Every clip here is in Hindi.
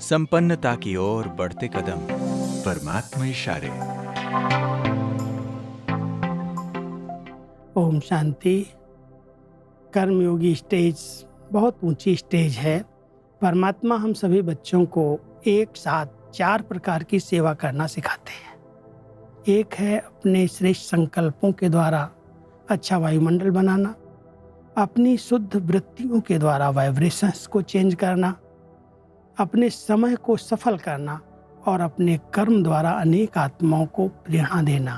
संपन्नता की ओर बढ़ते कदम, परमात्मा इशारे। ओम शांति। कर्मयोगी स्टेज बहुत ऊंची स्टेज है। परमात्मा हम सभी बच्चों को एक साथ 4 प्रकार की सेवा करना सिखाते हैं। एक है अपने श्रेष्ठ संकल्पों के द्वारा अच्छा वायुमंडल बनाना, अपनी शुद्ध वृत्तियों के द्वारा वाइब्रेशंस को चेंज करना, अपने समय को सफल करना और अपने कर्म द्वारा अनेक आत्माओं को प्रेरणा देना।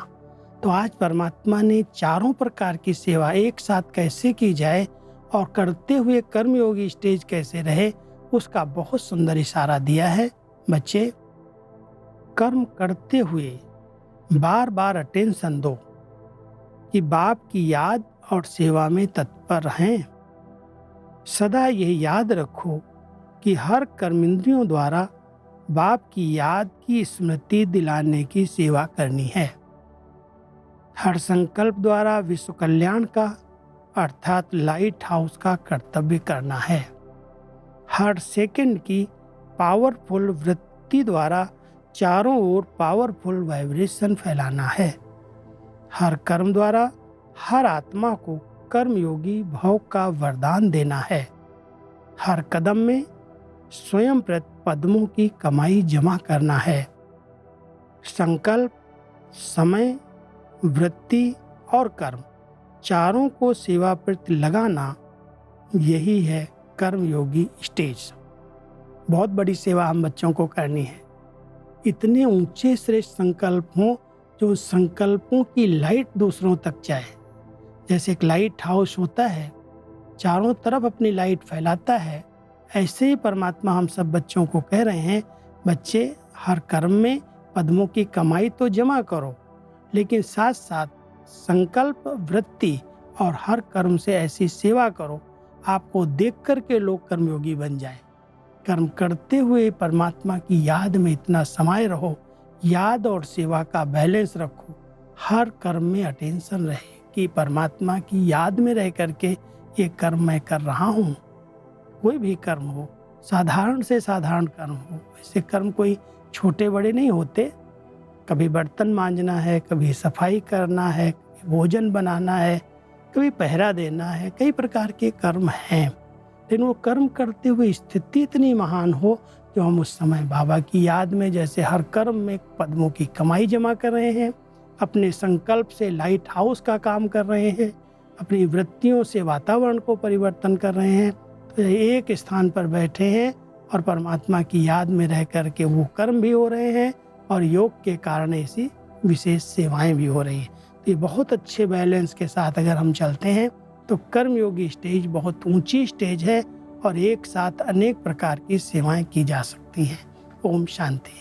तो आज परमात्मा ने 4 प्रकार की सेवा एक साथ कैसे की जाए और करते हुए कर्मयोगी स्टेज कैसे रहे, उसका बहुत सुंदर इशारा दिया है। बच्चे, कर्म करते हुए बार बार अटेंशन दो कि बाप की याद और सेवा में तत्पर रहें। सदा यह याद रखो कि हर कर्मेंद्रियों द्वारा बाप की याद की स्मृति दिलाने की सेवा करनी है। हर संकल्प द्वारा विश्व कल्याण का अर्थात लाइट हाउस का कर्तव्य करना है। हर सेकंड की पावरफुल वृत्ति द्वारा चारों ओर पावरफुल वाइब्रेशन फैलाना है। हर कर्म द्वारा हर आत्मा को कर्मयोगी भाव का वरदान देना है। हर कदम में स्वयं प्रति पद्मों की कमाई जमा करना है। संकल्प, समय, वृत्ति और कर्म चारों को सेवा प्रति लगाना, यही है कर्मयोगी स्टेज। बहुत बड़ी सेवा हम बच्चों को करनी है। इतने ऊंचे श्रेष्ठ संकल्प हों जो संकल्पों की लाइट दूसरों तक जाए। जैसे एक लाइट हाउस होता है, चारों तरफ अपनी लाइट फैलाता है, ऐसे ही परमात्मा हम सब बच्चों को कह रहे हैं, बच्चे हर कर्म में पद्मों की कमाई तो जमा करो, लेकिन साथ साथ संकल्प, वृत्ति और हर कर्म से ऐसी सेवा करो आपको देख कर के लोग कर्मयोगी बन जाए। कर्म करते हुए परमात्मा की याद में इतना समाये रहो, याद और सेवा का बैलेंस रखो। हर कर्म में अटेंशन रहे कि परमात्मा की याद में रह करके ये कर्म मैं कर रहा हूँ। कोई भी कर्म हो, साधारण से साधारण कर्म हो, ऐसे कर्म कोई छोटे बड़े नहीं होते। कभी बर्तन मांजना है, कभी सफाई करना है, कभी भोजन बनाना है, कभी पहरा देना है, कई प्रकार के कर्म हैं। लेकिन वो कर्म करते हुए स्थिति इतनी महान हो जो हम उस समय बाबा की याद में जैसे हर कर्म में पद्मों की कमाई जमा कर रहे हैं, अपने संकल्प से लाइट हाउस का काम कर रहे हैं, अपनी वृत्तियों से वातावरण को परिवर्तन कर रहे हैं। तो एक स्थान पर बैठे हैं और परमात्मा की याद में रह करके वो कर्म भी हो रहे हैं और योग के कारण ऐसी विशेष सेवाएं भी हो रही हैं। तो ये बहुत अच्छे बैलेंस के साथ अगर हम चलते हैं तो कर्मयोगी स्टेज बहुत ऊंची स्टेज है और एक साथ अनेक प्रकार की सेवाएं की जा सकती हैं। ओम शांति।